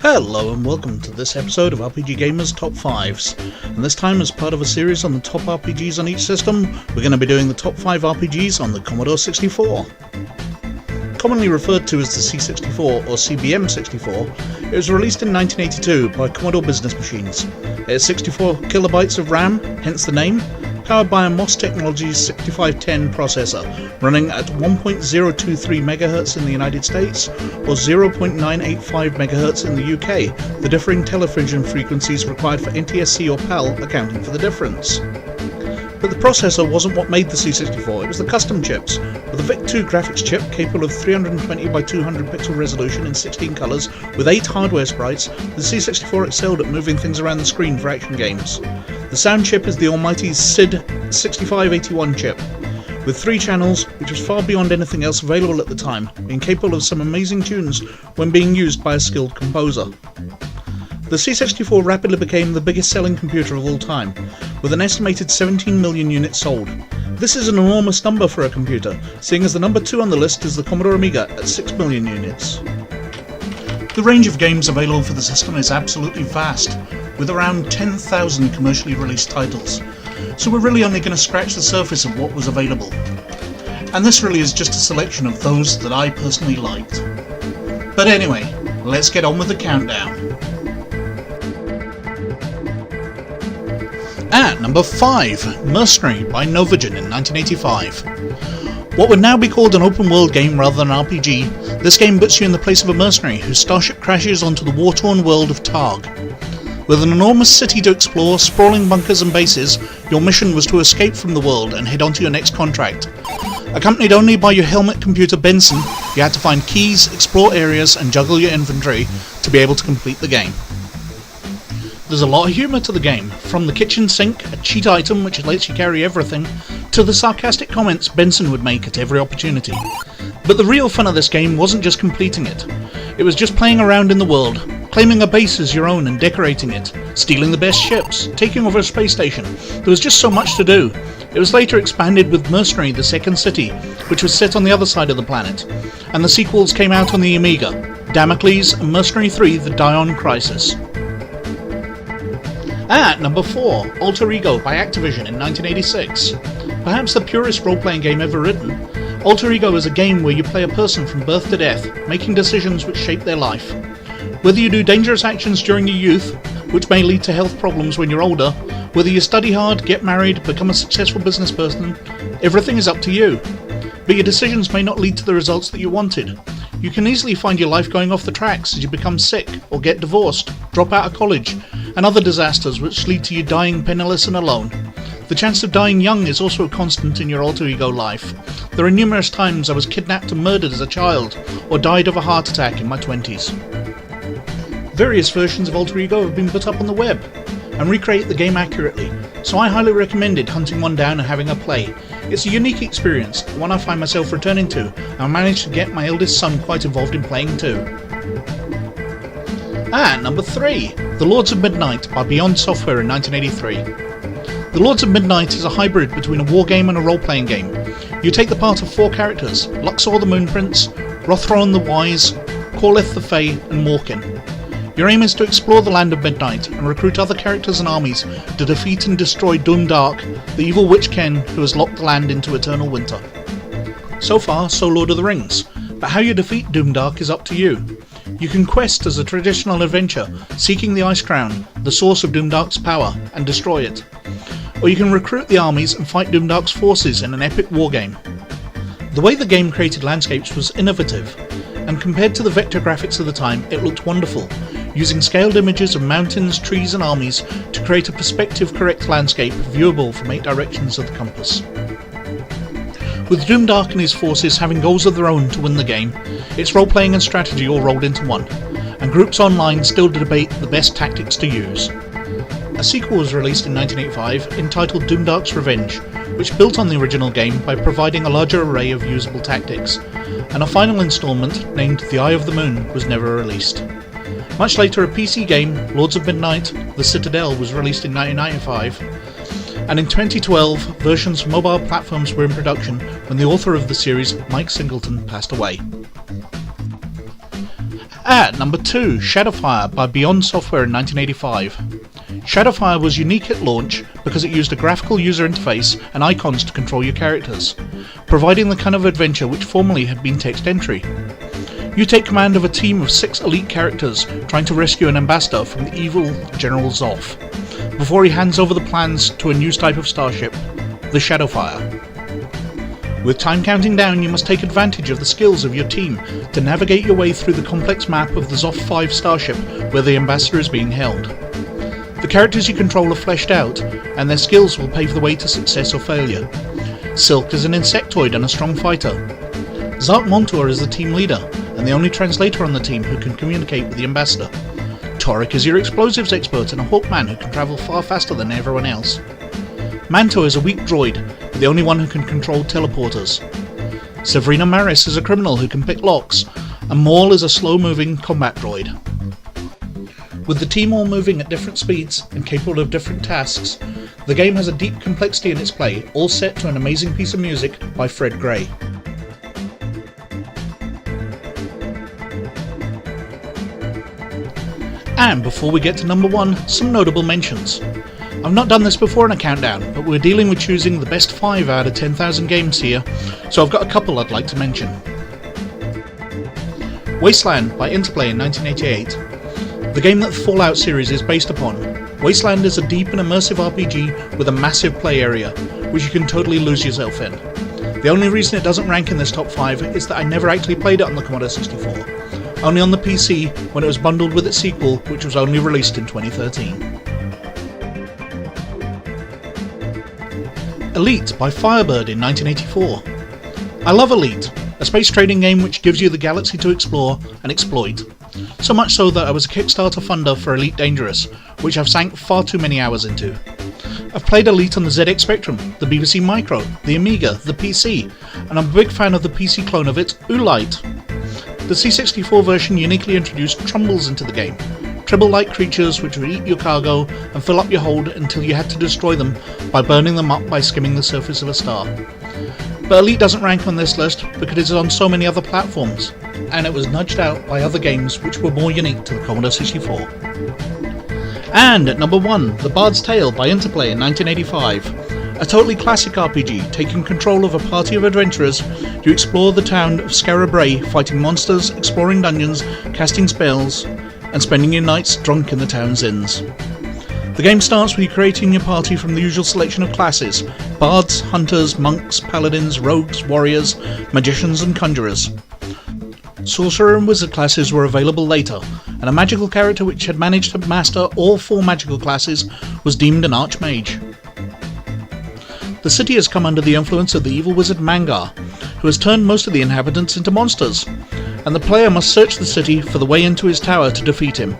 Hello and welcome to this episode of RPGGamer's Top 5s, and this time as part of a series on the top RPGs on each system, we're going to be doing the top 5 RPGs on the Commodore 64. Commonly referred to as the C64 or CBM64, it was released in 1982 by Commodore Business Machines. It has 64 kilobytes of RAM, hence the name, powered by a MOS Technology 6510 processor, running at 1.023 MHz in the United States, or 0.985 MHz in the UK, the differing television frequencies required for NTSC or PAL accounting for the difference. But the processor wasn't what made the C64, it was the custom chips. With a VIC-2 graphics chip capable of 320 by 200 pixel resolution in 16 colours, with 8 hardware sprites, the C64 excelled at moving things around the screen for action games. The sound chip is the almighty SID 6581 chip, with 3 channels, which was far beyond anything else available at the time, being capable of some amazing tunes when being used by a skilled composer. The C64 rapidly became the biggest selling computer of all time, with an estimated 17 million units sold. This is an enormous number for a computer, seeing as the number 2 on the list is the Commodore Amiga at 6 million units. The range of games available for the system is absolutely vast, with around 10,000 commercially released titles, so we're really only going to scratch the surface of what was available. And this really is just a selection of those that I personally liked. But anyway, let's get on with the countdown. At number 5, Mustering by Novagen in 1985. What would now be called an open world game rather than an RPG, this game puts you in the place of a mercenary whose starship crashes onto the war-torn world of Targ. With an enormous city to explore, sprawling bunkers and bases, your mission was to escape from the world and head on to your next contract. Accompanied only by your helmet computer Benson, you had to find keys, explore areas and juggle your inventory to be able to complete the game. There's a lot of humour to the game, from the kitchen sink, a cheat item which lets you carry everything, to the sarcastic comments Benson would make at every opportunity. But the real fun of this game wasn't just completing it. It was just playing around in the world, claiming a base as your own and decorating it, stealing the best ships, taking over a space station. There was just so much to do. It was later expanded with Mercenary: The Second City, which was set on the other side of the planet, and the sequels came out on the Amiga, Damocles and Mercenary 3: The Dion Crisis. At number 4, Alter Ego by Activision in 1986. Perhaps the purest role-playing game ever written, Alter Ego is a game where you play a person from birth to death, making decisions which shape their life. Whether you do dangerous actions during your youth, which may lead to health problems when you're older, whether you study hard, get married, become a successful business person, everything is up to you. But your decisions may not lead to the results that you wanted. You can easily find your life going off the tracks as you become sick, or get divorced, drop out of college, and other disasters which lead to you dying penniless and alone. The chance of dying young is also a constant in your alter ego life. There are numerous times I was kidnapped and murdered as a child, or died of a heart attack in my 20s. Various versions of Alter Ego have been put up on the web, and recreate the game accurately, so I highly recommended hunting one down and having a play. It's a unique experience, one I find myself returning to, and I managed to get my eldest son quite involved in playing too. At number 3, The Lords of Midnight by Beyond Software in 1983. The Lords of Midnight is a hybrid between a wargame and a role-playing game. You take the part of 4 characters: Luxor the Moon Prince, Rothron the Wise, Corleth the Fey, and Morkin. Your aim is to explore the land of Midnight and recruit other characters and armies to defeat and destroy Doomdark, the evil witch Ken who has locked the land into eternal winter. So far, so Lord of the Rings, but how you defeat Doomdark is up to you. You can quest as a traditional adventure, seeking the Ice Crown, the source of Doomdark's power, and destroy it. Or you can recruit the armies and fight Doomdark's forces in an epic wargame. The way the game created landscapes was innovative, and compared to the vector graphics of the time, it looked wonderful, using scaled images of mountains, trees and armies to create a perspective-correct landscape viewable from 8 directions of the compass. With Doomdark and his forces having goals of their own to win the game, it's role-playing and strategy all rolled into one, and groups online still debate the best tactics to use. A sequel was released in 1985 entitled Doomdark's Revenge, which built on the original game by providing a larger array of usable tactics, and a final installment named The Eye of the Moon was never released. Much later, a PC game, Lords of Midnight: The Citadel, was released in 1995, and in 2012 versions for mobile platforms were in production when the author of the series, Mike Singleton, passed away. At number 2, Shadowfire by Beyond Software in 1985. Shadowfire was unique at launch because it used a graphical user interface and icons to control your characters, providing the kind of adventure which formerly had been text entry. You take command of a team of 6 elite characters trying to rescue an ambassador from the evil General Zoff, before he hands over the plans to a new type of starship, the Shadowfire. With time counting down, you must take advantage of the skills of your team to navigate your way through the complex map of the Zoff 5 starship where the ambassador is being held. The characters you control are fleshed out, and their skills will pave the way to success or failure. Silk is an insectoid and a strong fighter. Zark Montour is the team leader, and the only translator on the team who can communicate with the ambassador. Torek is your explosives expert and a Hawkman who can travel far faster than everyone else. Manto is a weak droid, but the only one who can control teleporters. Severina Maris is a criminal who can pick locks, and Maul is a slow-moving combat droid. With the team all moving at different speeds and capable of different tasks, the game has a deep complexity in its play, all set to an amazing piece of music by Fred Gray. And before we get to number 1, some notable mentions. I've not done this before in a countdown, but we're dealing with choosing the best 5 out of 10,000 games here, so I've got a couple I'd like to mention. Wasteland by Interplay in 1988. The game that the Fallout series is based upon. Wasteland is a deep and immersive RPG with a massive play area, which you can totally lose yourself in. The only reason it doesn't rank in this top 5 is that I never actually played it on the Commodore 64, only on the PC when it was bundled with its sequel, which was only released in 2013. Elite by Firebird in 1984. I love Elite, a space trading game which gives you the galaxy to explore and exploit. So much so that I was a Kickstarter funder for Elite Dangerous, which I've sank far too many hours into. I've played Elite on the ZX Spectrum, the BBC Micro, the Amiga, the PC, and I'm a big fan of the PC clone of it, Oolite. The C64 version uniquely introduced Trumbles into the game, Tribble-like creatures which would eat your cargo and fill up your hold until you had to destroy them by burning them up by skimming the surface of a star. But Elite doesn't rank on this list because it is on so many other platforms, and it was nudged out by other games which were more unique to the Commodore 64. And at number 1, The Bard's Tale by Interplay in 1985. A totally classic RPG, taking control of a party of adventurers, you explore the town of Scarabray, fighting monsters, exploring dungeons, casting spells, and spending your nights drunk in the town's inns. The game starts with you creating your party from the usual selection of classes: bards, hunters, monks, paladins, rogues, warriors, magicians and conjurers. Sorcerer and wizard classes were available later, and a magical character which had managed to master all 4 magical classes was deemed an archmage. The city has come under the influence of the evil wizard Mangar, who has turned most of the inhabitants into monsters, and the player must search the city for the way into his tower to defeat him.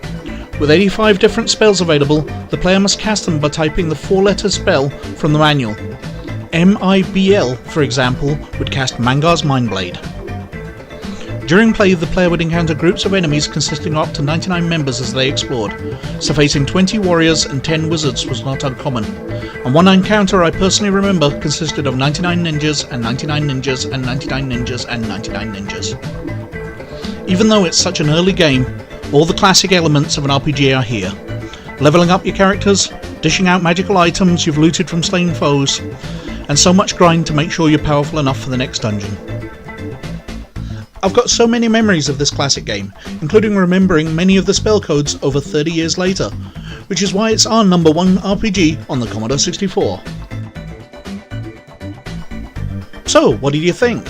With 85 different spells available, the player must cast them by typing the 4-letter spell from the manual. MIBL, for example, would cast Mangar's Mindblade. During play, the player would encounter groups of enemies consisting of up to 99 members as they explored, so facing 20 warriors and 10 wizards was not uncommon, and one encounter I personally remember consisted of 99 ninjas and 99 ninjas and 99 ninjas and 99 ninjas. Even though it's such an early game, all the classic elements of an RPG are here. Leveling up your characters, dishing out magical items you've looted from slain foes, and so much grind to make sure you're powerful enough for the next dungeon. I've got so many memories of this classic game, including remembering many of the spell codes over 30 years later, which is why it's our number 1 RPG on the Commodore 64. So, what did you think?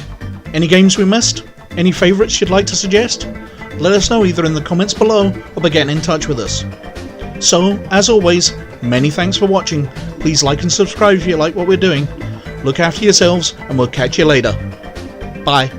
Any games we missed? Any favourites you'd like to suggest? Let us know either in the comments below or by getting in touch with us. So, as always, many thanks for watching. Please like and subscribe if you like what we're doing. Look after yourselves, and we'll catch you later. Bye.